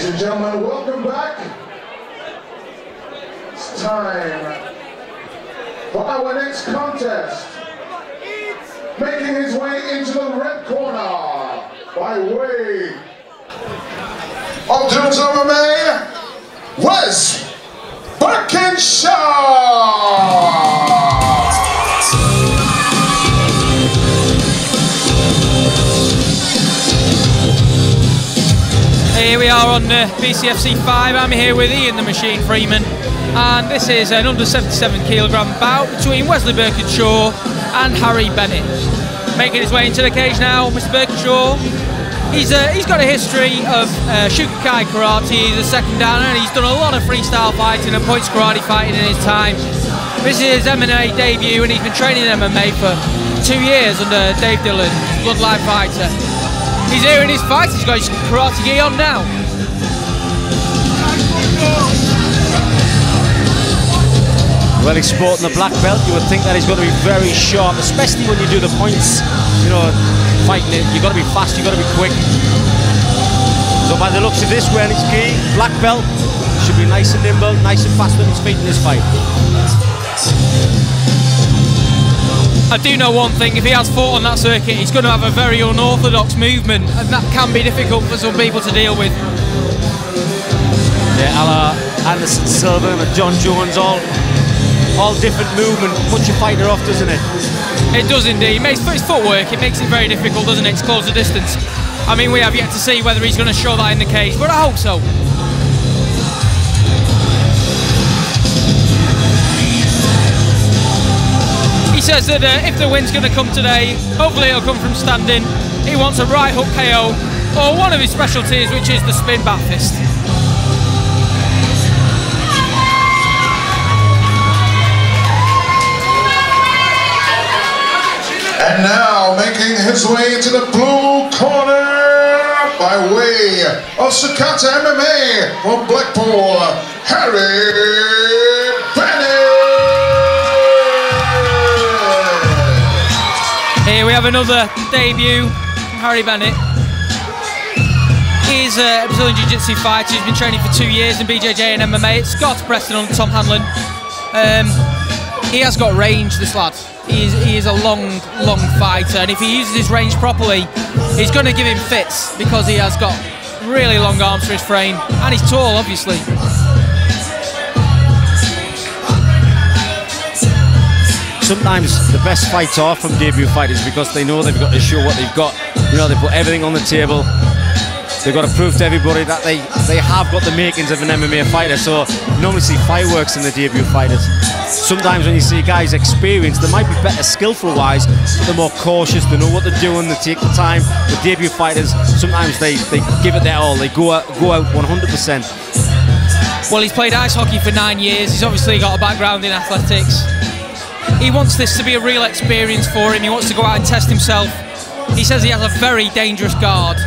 Ladies and gentlemen, welcome back. It's time for our next contest. Making his way into the red corner by way of Dunes MMA, Wesley Birkinshaw. Here we are on BCFC 5. I'm here with Ian the Machine Freeman, and this is an under 77 kilogram bout between Wesley Birkinshaw and Harry Bennett. Making his way into the cage now, Mr. Birkinshaw. He's got a history of Shukakai karate. He's a second downer, and he's done a lot of freestyle fighting and points karate fighting in his time. This is his MMA debut, and he's been training MMA for 2 years under Dave Dillon, bloodline fighter. He's here in his fight, he's got his karate gi on now. Well, he's sporting the black belt. You would think that he's going to be very sharp, especially when you do the points. You know, fighting it, you've got to be fast, you've got to be quick. So by the looks of this, wearing his gi, black belt, should be nice and nimble, nice and fast on his feet in this fight. I do know one thing, if he has fought on that circuit, he's going to have a very unorthodox movement, and that can be difficult for some people to deal with. Yeah, a la Anderson Silva and John Jones, all different movement, puts your fighter off, doesn't it? It does indeed. It makes his footwork, it makes it very difficult, doesn't it, to close the distance. I mean, we have yet to see whether he's going to show that in the cage, but I hope so. He says that if the win's going to come today, hopefully it'll come from standing. He wants a right hook KO, or one of his specialties, which is the spin back fist. And now making his way into the blue corner by way of Sakata MMA from Blackpool, Harry Bennett. Here we have another debut from Harry Bennett. He's a Brazilian Jiu-Jitsu fighter. He's been training for 2 years in BJJ and MMA. It's Scott Preston under Tom Hanlon. He has got range, this lad. He is a long fighter, and if he uses his range properly, he's going to give him fits because he has got really long arms for his frame, and he's tall, obviously. Sometimes the best fights are from debut fighters because they know they've got to show what they've got. You know, they put everything on the table. They've got to prove to everybody that they have got the makings of an MMA fighter. So you normally see fireworks in the debut fighters. Sometimes when you see guys experienced, they might be better skillful wise, but they're more cautious, they know what they're doing, they take the time. The debut fighters, sometimes they give it their all, they go out 100%. Well, he's played ice hockey for 9 years, he's obviously got a background in athletics. He wants this to be a real experience for him, he wants to go out and test himself. He says he has a very dangerous guard,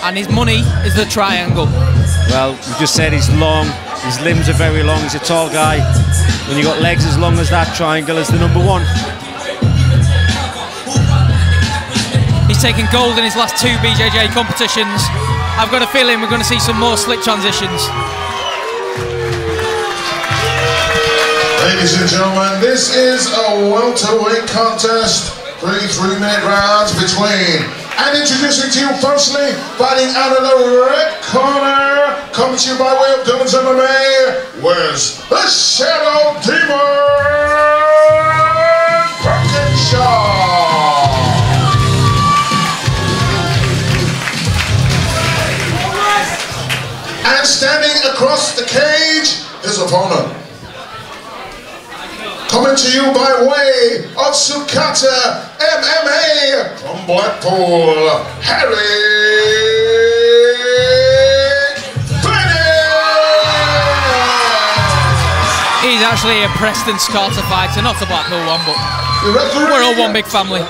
and his money is the triangle. Well, you just said he's long, his limbs are very long, he's a tall guy. When you've got legs as long as that, triangle is the #1. He's taken gold in his last 2 BJJ competitions. I've got a feeling we're going to see some more slick transitions. Ladies and gentlemen, this is a welterweight contest. 3 3-minute rounds between. And introducing to you firstly, fighting out of the red corner, coming to you by way of Dunes MMA, was the Shadow Demon, Birkinshaw. And standing across the cage, his opponent. Coming to you by way of Sukata MMA from Blackpool, Harry Bennett. He's actually a Preston Scarter fighter, not a Blackpool one, but we're all one big family.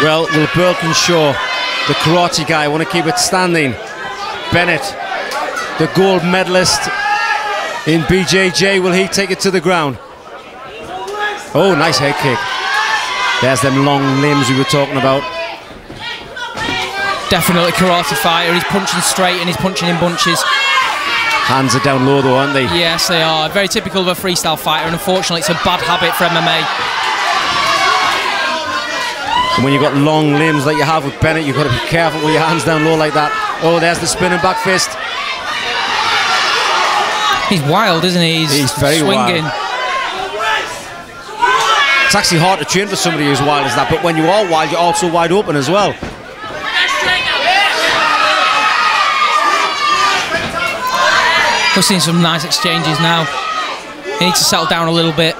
Well, will Birkinshaw, the karate guy, want to keep it standing? Bennett, the gold medalist in BJJ, will he take it to the ground? Oh, nice head kick. There's them long limbs we were talking about. Definitely karate fighter. He's punching straight and he's punching in bunches. Hands are down low though, aren't they? Yes, they are. Very typical of a freestyle fighter, and unfortunately it's a bad habit for MMA. And when you've got long limbs like you have with Bennett, you've got to be careful with your hands down low like that. Oh, there's the spinning back fist. He's wild, isn't he? He's very swinging. wild. It's actually hard to train for somebody who's wild as that, but when you are wild, you're also wide open as well. We're seeing some nice exchanges now. He needs to settle down a little bit.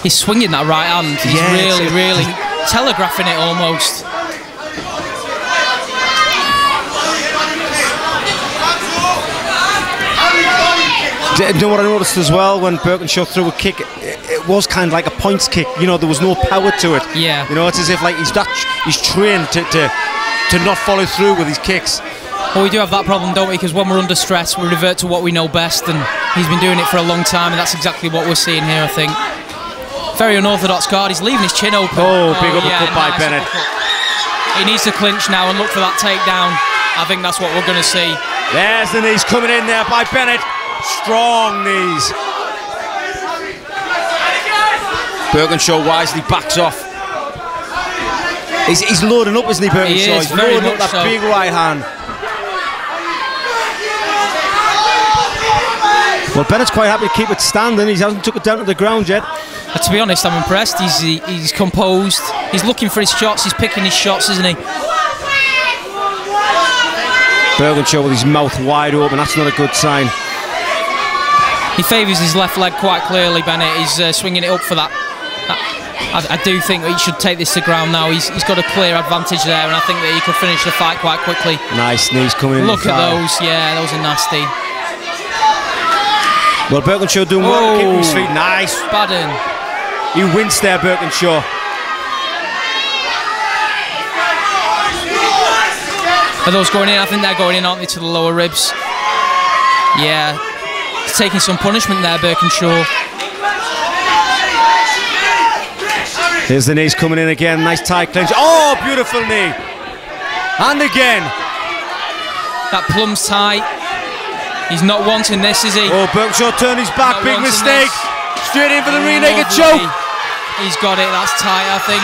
He's swinging that right hand. He's really telegraphing it almost. You know what I noticed as well when Birkinshaw threw a kick? It was kind of like a points kick. You know, there was no power to it. Yeah. You know, it's as if like he's trained to not follow through with his kicks. Well, we do have that problem, don't we? Because when we're under stress, we revert to what we know best, and he's been doing it for a long time, and that's exactly what we're seeing here, I think. Very unorthodox guard. He's leaving his chin open. Oh, big uppercut by Bennett. He needs to clinch now and look for that takedown. I think that's what we're going to see. There's the knees coming in there by Bennett. Strong knees. Birkinshaw wisely backs off. He's loading up, isn't he, Birkinshaw? He's loading up that big right hand. Well, Bennett's quite happy to keep it standing. He hasn't took it down to the ground yet. To be honest, I'm impressed. He's composed. He's looking for his shots. He's picking his shots, isn't he? Birkinshaw with his mouth wide open. That's not a good sign. He favours his left leg quite clearly, Bennett. He's swinging it up for that. I do think he should take this to ground now. He's got a clear advantage there, and I think that he could finish the fight quite quickly. Nice knees coming in. Look at those. Yeah, those are nasty. Well, Birkinshaw doing well to keep his feet. Nice. Baden. He winced there, Birkinshaw. Are those going in? I think they're going in, aren't they, to the lower ribs? Yeah. He's taking some punishment there, Birkinshaw. Here's the knees coming in again. Nice tight clinch. Oh, beautiful knee. And again. That plum's tight. He's not wanting this, is he? Oh, Birkinshaw turned his back. Big mistake. Straight in for the rear naked choke. He's got it. That's tight, I think.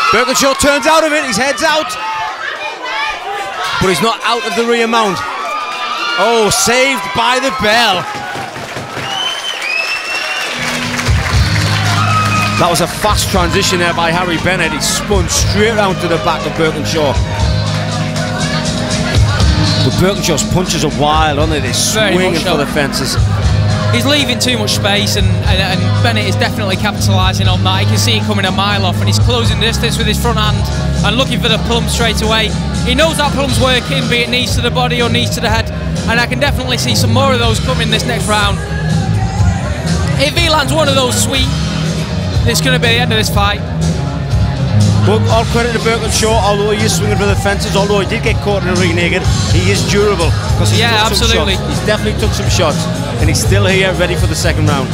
Birkinshaw turns out of it. His head's out. But he's not out of the rear mount. Oh, saved by the bell. That was a fast transition there by Harry Bennett. He spun straight round to the back of Birkinshaw. But Birkinshaw's punches are wild, aren't they? They're swinging for the fences. He's leaving too much space, and Bennett is definitely capitalising on that. You can see it coming a mile off, and he's closing the distance with his front hand and looking for the plum straight away. He knows that plum's working, be it knees to the body or knees to the head, and I can definitely see some more of those coming this next round. If he lands one of those sweet, it's going to be the end of this fight. Well, all credit to Birkinshaw, although he is swinging for the fences, although he did get caught in a ring naked, he is durable. Yeah, absolutely. He's definitely took some shots, and he's still here, ready for the second round.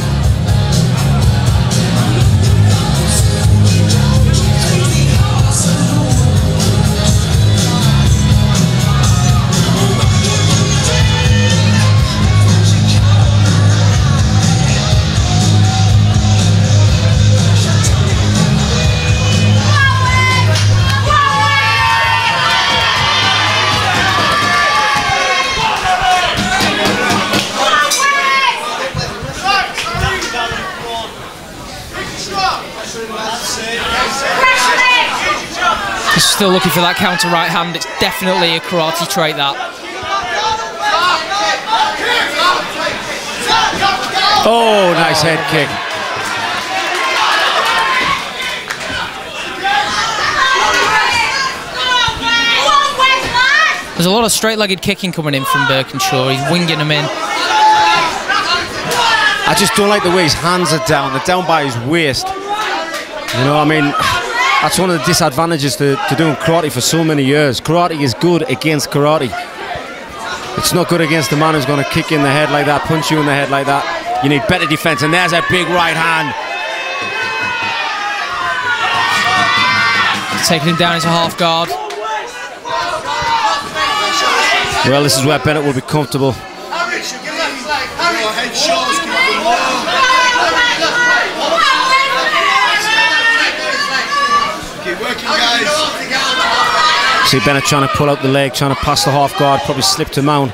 He's still looking for that counter right hand. It's definitely a karate trait, that. Oh, nice head kick. There's a lot of straight-legged kicking coming in from Birkinshaw. He's winging them in. I just don't like the way his hands are down. They're down by his waist. You know, I mean, that's one of the disadvantages to doing karate for so many years. Karate is good against karate. It's not good against the man who's going to kick you in the head like that, punch you in the head like that. You need better defense, and there's a big right hand. Taking him down into half guard. Well, this is where Bennett will be comfortable. See Bennett trying to pull out the leg, trying to pass the half guard, probably slipped him out.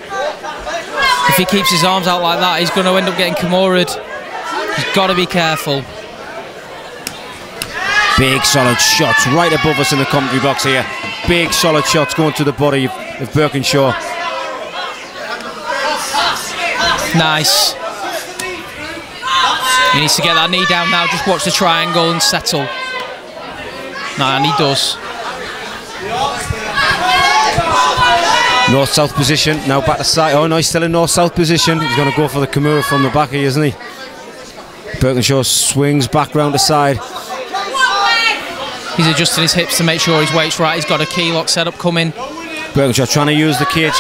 If he keeps his arms out like that, he's going to end up getting Kimura'd. He's got to be careful. Big solid shots right above us in the commentary box here. Big solid shots going to the body of Birkinshaw. Nice. He needs to get that knee down now. Just watch the triangle and settle. Nah, and he does. North-south position, now back to side. Oh no, he's still in north-south position. He's going to go for the Kimura from the back here, isn't he? Birkinshaw swings back round the side. He's adjusting his hips to make sure his weight's right. He's got a key lock setup coming. Birkinshaw trying to use the cage.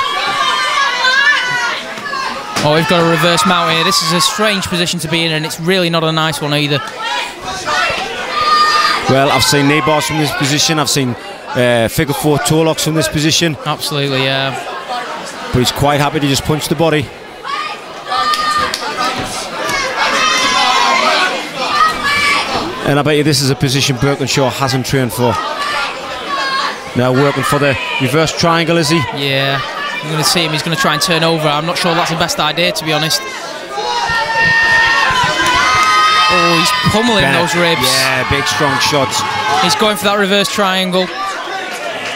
Oh, we've got a reverse mount here. This is a strange position to be in, and it's really not a nice one either. Well, I've seen knee bars from this position. I've seen figure four toe locks from this position. Absolutely, yeah. But he's quite happy to just punch the body. And I bet you this is a position Birkinshaw hasn't trained for. Now working for the reverse triangle, is he? Yeah, I'm going to see him. He's going to try and turn over. I'm not sure that's the best idea, to be honest. Oh, he's pummeling Bennett. Those ribs. Yeah, big strong shots. He's going for that reverse triangle.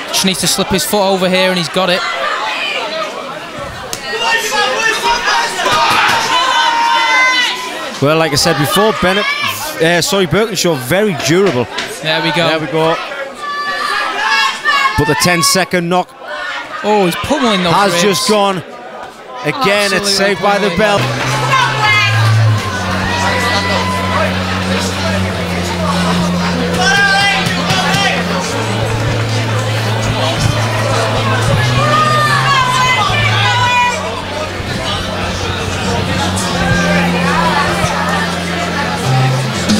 Just needs to slip his foot over here, and he's got it. Well, like I said before, Birkinshaw, very durable. There we go. There we go. But the 10-second knock. Oh, he's pummeling those has ribs. Just gone. Again, it's saved by the bell.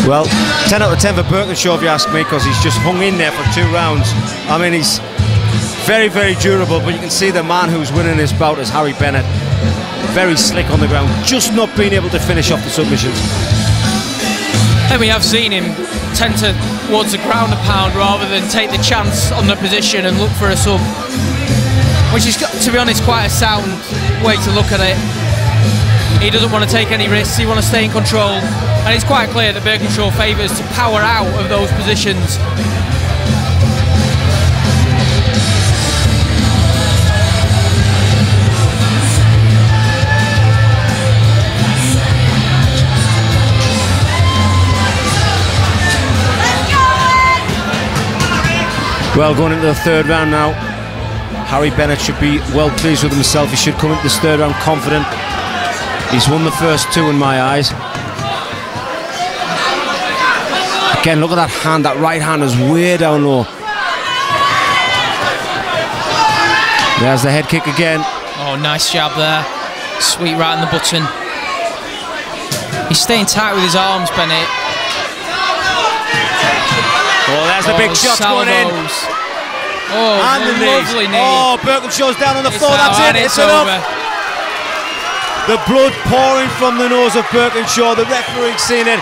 Well, 10 out of 10 for Birkinshaw, if you ask me, because he's just hung in there for 2 rounds. I mean, he's very, very durable, but you can see the man who's winning this bout is Harry Bennett. Very slick on the ground, just not being able to finish off the submissions. And we have seen him tend towards the ground and pound rather than take the chance on the position and look for a sub, which is, to be honest, quite a sound way to look at it. He doesn't want to take any risks, he wants to stay in control, and it's quite clear that Birkinshaw favours to power out of those positions. Well, going into the 3rd round now, Harry Bennett should be well pleased with himself. He should come into this 3rd round confident. He's won the first 2 in my eyes. Again, look at that hand. That right hand is way down low. There's the head kick again. Oh, nice jab there. Sweet right on the button. He's staying tight with his arms, Bennett. Oh, there's the big shot going in. Oh, and the lovely knee. Oh, Birkinshaw's down on the floor. Out, That's it. It's enough. The blood pouring from the nose of Birkinshaw. The referee seen it.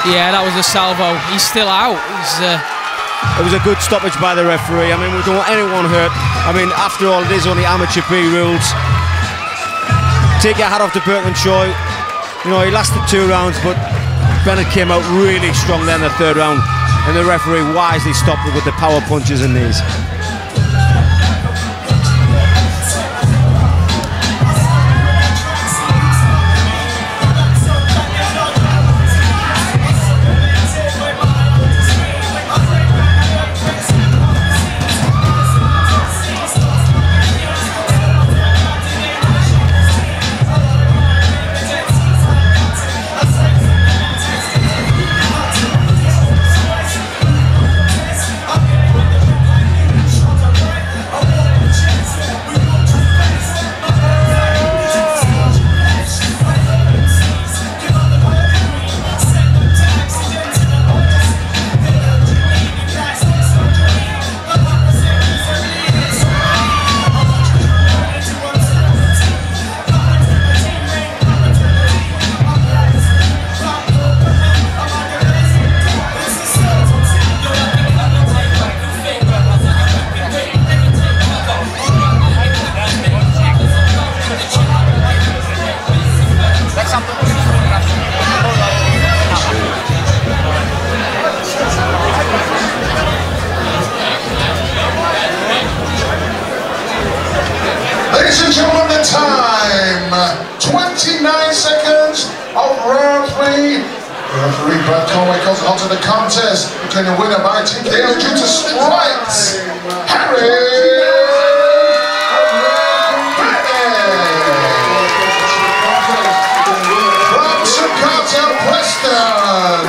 Yeah, that was a salvo. He's still out. It was a good stoppage by the referee. I mean, we don't want anyone hurt. I mean, after all, it is only amateur B rules. Take your hat off to Birkinshaw. You know, he lasted 2 rounds, but Bennett came out really strong then in the 3rd round, and the referee wisely stopped it with the power punches and knees. Ladies and gentlemen, the time, 29 seconds of round 3. Referee Brad Conway calls it onto the contest, declaring the winner by TKO due to strikes, Harry Bennett from Sukata, Preston.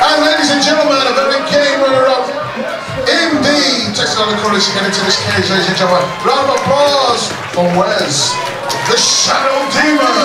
And ladies and gentlemen, a very gamer up indeed. Texas on the corner to get into this cage, ladies and gentlemen. Round of applause for Wes, the Shadow Demon.